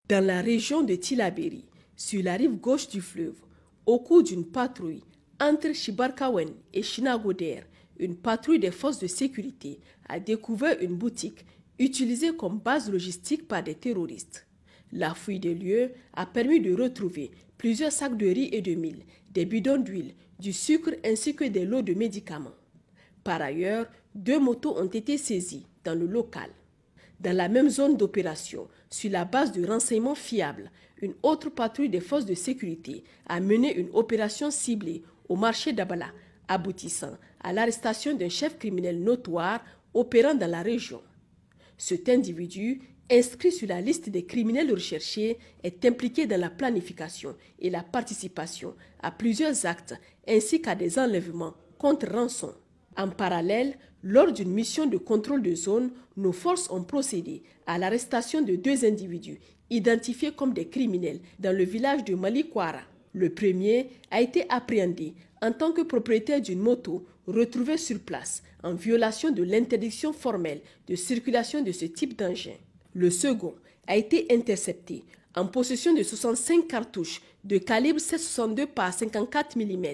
Dans la région de Tillabéri, sur la rive gauche du fleuve, au cours d'une patrouille entre Chibarkawen et Chinagoder, une patrouille des forces de sécurité a découvert une boutique utilisée comme base logistique par des terroristes. La fouille des lieux a permis de retrouver plusieurs sacs de riz et de mil, des bidons d'huile, du sucre ainsi que des lots de médicaments. Par ailleurs, 2 motos ont été saisies dans le local. Dans la même zone d'opération, sur la base de renseignements fiables, une autre patrouille des forces de sécurité a mené une opération ciblée au marché d'Abala, aboutissant à l'arrestation d'un chef criminel notoire opérant dans la région. Cet individu, inscrit sur la liste des criminels recherchés, est impliqué dans la planification et la participation à plusieurs actes ainsi qu'à des enlèvements contre rançon. En parallèle, lors d'une mission de contrôle de zone, nos forces ont procédé à l'arrestation de 2 individus identifiés comme des criminels dans le village de Malikwara. Le premier a été appréhendé en tant que propriétaire d'une moto retrouvée sur place en violation de l'interdiction formelle de circulation de ce type d'engin. Le second a été intercepté en possession de 65 cartouches de calibre 7,62 par 54 mm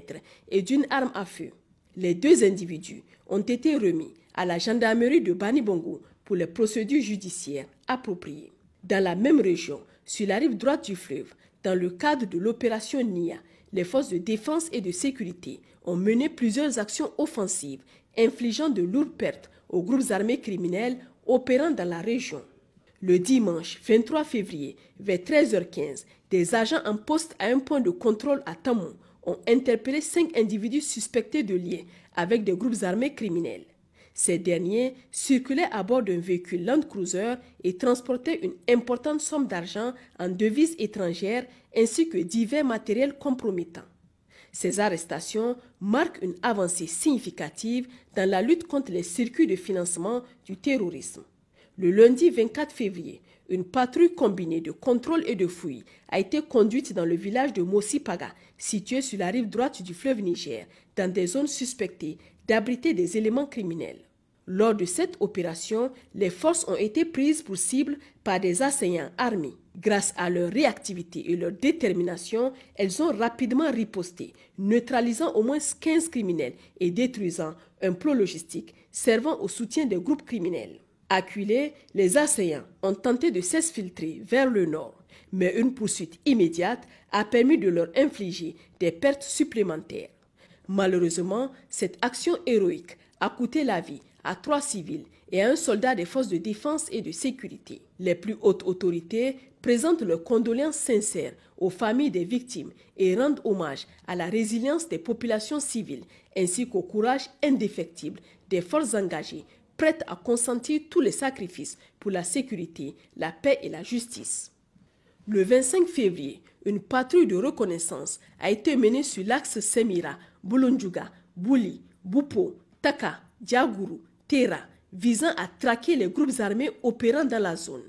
et d'une arme à feu. Les 2 individus ont été remis à la gendarmerie de Banibongo pour les procédures judiciaires appropriées. Dans la même région, sur la rive droite du fleuve, dans le cadre de l'opération NIA, les forces de défense et de sécurité ont mené plusieurs actions offensives, infligeant de lourdes pertes aux groupes armés criminels opérant dans la région. Le dimanche 23 février, vers 13h15, des agents en poste à un point de contrôle à Tamou ont interpellé 5 individus suspectés de liens avec des groupes armés criminels. Ces derniers circulaient à bord d'un véhicule Land Cruiser et transportaient une importante somme d'argent en devises étrangères ainsi que divers matériels compromettants. Ces arrestations marquent une avancée significative dans la lutte contre les circuits de financement du terrorisme. Le lundi 24 février, une patrouille combinée de contrôle et de fouilles a été conduite dans le village de Mosipaga, situé sur la rive droite du fleuve Niger, dans des zones suspectées d'abriter des éléments criminels. Lors de cette opération, les forces ont été prises pour cible par des assaillants armés. Grâce à leur réactivité et leur détermination, elles ont rapidement riposté, neutralisant au moins 15 criminels et détruisant un plot logistique servant au soutien des groupes criminels. Acculés, les assaillants ont tenté de s'exfiltrer vers le nord, mais une poursuite immédiate a permis de leur infliger des pertes supplémentaires. Malheureusement, cette action héroïque a coûté la vie à 3 civils et à un soldat des forces de défense et de sécurité. Les plus hautes autorités présentent leurs condoléances sincères aux familles des victimes et rendent hommage à la résilience des populations civiles ainsi qu'au courage indéfectible des forces engagées prêtes à consentir tous les sacrifices pour la sécurité, la paix et la justice. Le 25 février, une patrouille de reconnaissance a été menée sur l'axe Semira, Boulondjouga, Bouli, Boupo, Taka, Diagourou, Tera, visant à traquer les groupes armés opérant dans la zone.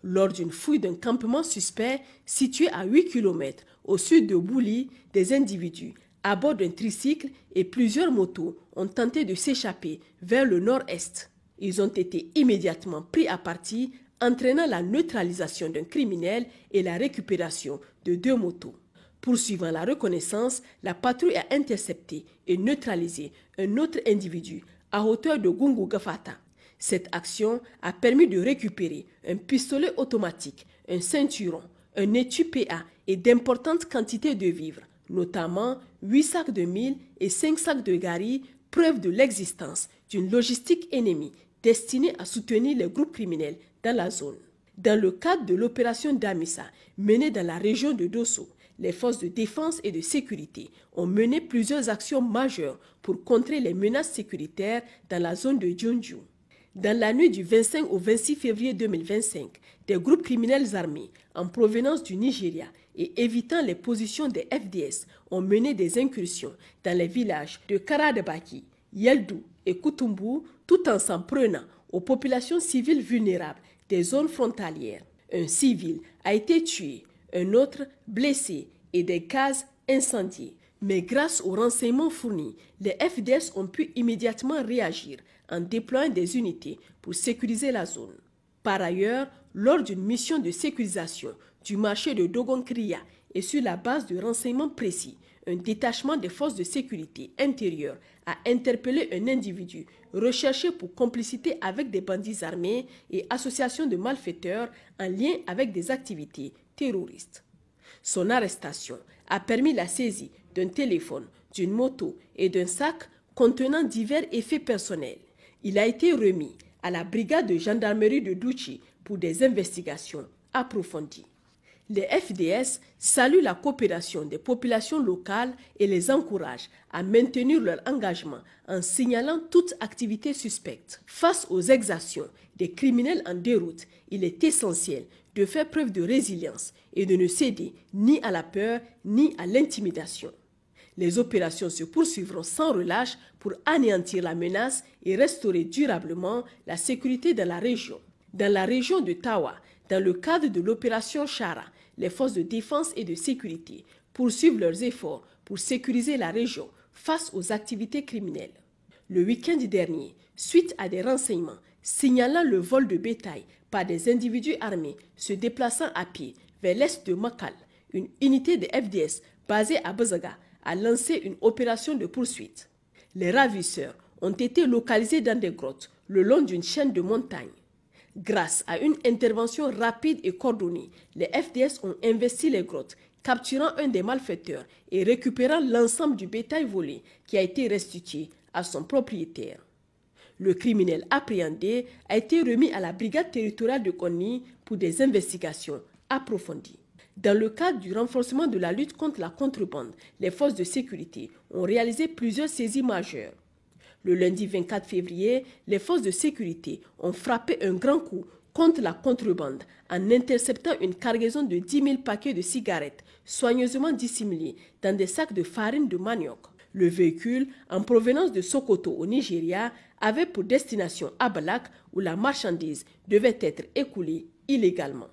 Lors d'une fouille d'un campement suspect situé à 8 km au sud de Bouli, des individus à bord d'un tricycle et plusieurs motos ont tenté de s'échapper vers le nord-est. Ils ont été immédiatement pris à partie, entraînant la neutralisation d'un criminel et la récupération de 2 motos. Poursuivant la reconnaissance, la patrouille a intercepté et neutralisé un autre individu à hauteur de Gungu Gafata. Cette action a permis de récupérer un pistolet automatique, un ceinturon, un étui PA et d'importantes quantités de vivres, notamment 8 sacs de mil et 5 sacs de gari, preuve de l'existence d'une logistique ennemie destinée à soutenir les groupes criminels dans la zone. Dans le cadre de l'opération Damissa, menée dans la région de Dosso, les forces de défense et de sécurité ont mené plusieurs actions majeures pour contrer les menaces sécuritaires dans la zone de Djondjou. Dans la nuit du 25 au 26 février 2025, des groupes criminels armés en provenance du Nigeria et évitant les positions des FDS ont mené des incursions dans les villages de Karadebaki, Yeldou et Kutumbu, tout en s'en prenant aux populations civiles vulnérables des zones frontalières. Un civil a été tué, un autre blessé et des cases incendiées. Mais grâce aux renseignements fournis, les FDS ont pu immédiatement réagir en déployant des unités pour sécuriser la zone. Par ailleurs, lors d'une mission de sécurisation du marché de Dogon-Kriya et sur la base de renseignements précis, un détachement des forces de sécurité intérieure a interpellé un individu recherché pour complicité avec des bandits armés et association de malfaiteurs en lien avec des activités terroristes. Son arrestation a permis la saisie d'un téléphone, d'une moto et d'un sac contenant divers effets personnels. Il a été remis à la brigade de gendarmerie de Douchi pour des investigations approfondies. Les FDS saluent la coopération des populations locales et les encouragent à maintenir leur engagement en signalant toute activité suspecte. Face aux exactions des criminels en déroute, il est essentiel de faire preuve de résilience et de ne céder ni à la peur ni à l'intimidation. Les opérations se poursuivront sans relâche pour anéantir la menace et restaurer durablement la sécurité dans la région. Dans la région de Tawa, dans le cadre de l'opération Chara, les forces de défense et de sécurité poursuivent leurs efforts pour sécuriser la région face aux activités criminelles. Le week-end dernier, suite à des renseignements signalant le vol de bétail par des individus armés se déplaçant à pied vers l'est de Makal, une unité de FDS basée à Bazaga a lancé une opération de poursuite. Les ravisseurs ont été localisés dans des grottes le long d'une chaîne de montagnes. Grâce à une intervention rapide et coordonnée, les FDS ont investi les grottes, capturant un des malfaiteurs et récupérant l'ensemble du bétail volé qui a été restitué à son propriétaire. Le criminel appréhendé a été remis à la brigade territoriale de Konni pour des investigations approfondies. Dans le cadre du renforcement de la lutte contre la contrebande, les forces de sécurité ont réalisé plusieurs saisies majeures. Le lundi 24 février, les forces de sécurité ont frappé un grand coup contre la contrebande en interceptant une cargaison de 10 000 paquets de cigarettes soigneusement dissimulés dans des sacs de farine de manioc. Le véhicule, en provenance de Sokoto au Nigeria, avait pour destination Abalak où la marchandise devait être écoulée illégalement.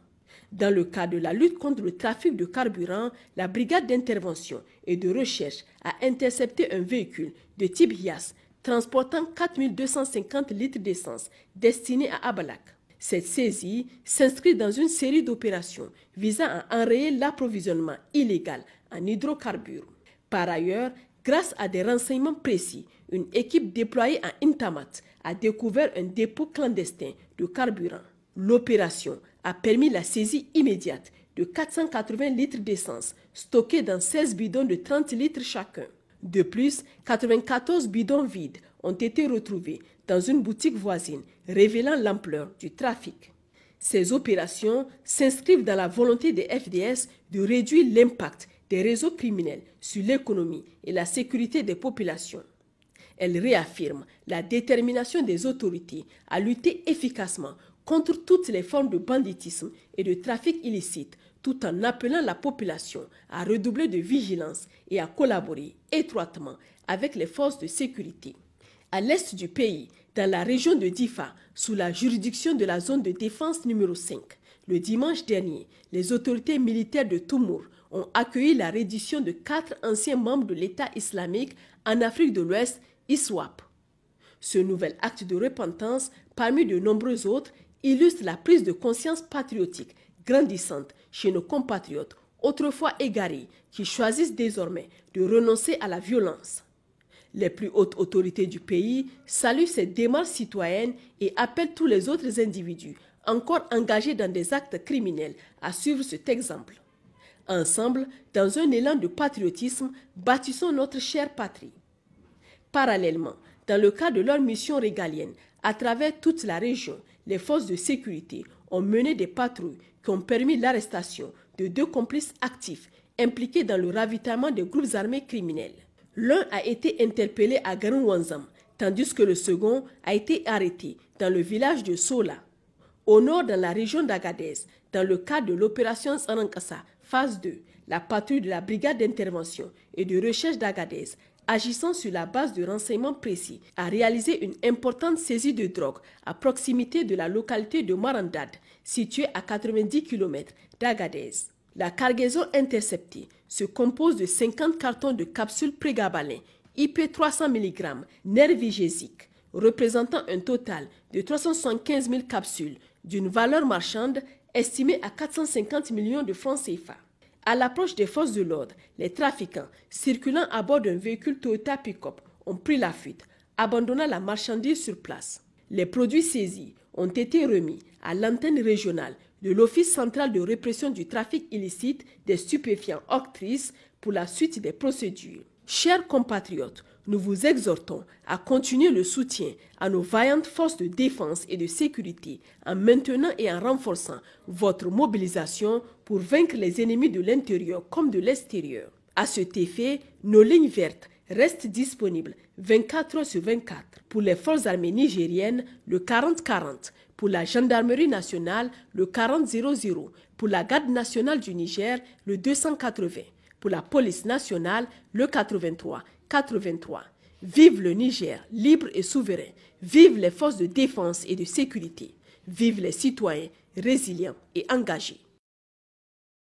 Dans le cadre de la lutte contre le trafic de carburant, la brigade d'intervention et de recherche a intercepté un véhicule de type Hias transportant 4 250 litres d'essence destinés à Abalak. Cette saisie s'inscrit dans une série d'opérations visant à enrayer l'approvisionnement illégal en hydrocarbures. Par ailleurs, grâce à des renseignements précis, une équipe déployée à Intamat a découvert un dépôt clandestin de carburant. L'opération a permis la saisie immédiate de 480 litres d'essence stockés dans 16 bidons de 30 litres chacun. De plus, 94 bidons vides ont été retrouvés dans une boutique voisine, révélant l'ampleur du trafic. Ces opérations s'inscrivent dans la volonté des FDS de réduire l'impact des réseaux criminels sur l'économie et la sécurité des populations. Elles réaffirment la détermination des autorités à lutter efficacement contre toutes les formes de banditisme et de trafic illicite, tout en appelant la population à redoubler de vigilance et à collaborer étroitement avec les forces de sécurité. À l'est du pays, dans la région de Difa, sous la juridiction de la zone de défense numéro 5, le dimanche dernier, les autorités militaires de Toumour ont accueilli la reddition de 4 anciens membres de l'État islamique en Afrique de l'Ouest, ISWAP. Ce nouvel acte de repentance, parmi de nombreux autres, illustre la prise de conscience patriotique grandissante chez nos compatriotes autrefois égarés qui choisissent désormais de renoncer à la violence. Les plus hautes autorités du pays saluent cette démarche citoyenne et appellent tous les autres individus encore engagés dans des actes criminels à suivre cet exemple. Ensemble, dans un élan de patriotisme, bâtissons notre chère patrie. Parallèlement, dans le cadre de leur mission régalienne, à travers toute la région, les forces de sécurité ont mené des patrouilles qui ont permis l'arrestation de 2 complices actifs impliqués dans le ravitaillement des groupes armés criminels. L'un a été interpellé à Garouanzam, tandis que le second a été arrêté dans le village de Sola. Au nord, dans la région d'Agadez, dans le cadre de l'opération Sarankassa, phase 2, la patrouille de la brigade d'intervention et de recherche d'Agadez, agissant sur la base de renseignements précis, a réalisé une importante saisie de drogue à proximité de la localité de Marandad, située à 90 km d'Agadez. La cargaison interceptée se compose de 50 cartons de capsules prégabalin IP 300 mg nervigésiques, représentant un total de 375 000 capsules d'une valeur marchande estimée à 450 millions de francs CFA. À l'approche des forces de l'ordre, les trafiquants circulant à bord d'un véhicule Toyota Pick-up ont pris la fuite, abandonnant la marchandise sur place. Les produits saisis ont été remis à l'antenne régionale de l'Office central de répression du trafic illicite des stupéfiants OCTRIS pour la suite des procédures. Chers compatriotes, nous vous exhortons à continuer le soutien à nos vaillantes forces de défense et de sécurité en maintenant et en renforçant votre mobilisation pour vaincre les ennemis de l'intérieur comme de l'extérieur. À cet effet, nos lignes vertes restent disponibles 24 heures sur 24 pour les forces armées nigériennes, le 40-40, pour la gendarmerie nationale, le 40-00, pour la garde nationale du Niger, le 280, pour la police nationale, le 83-83. Vive le Niger, libre et souverain. Vive les forces de défense et de sécurité. Vive les citoyens résilients et engagés.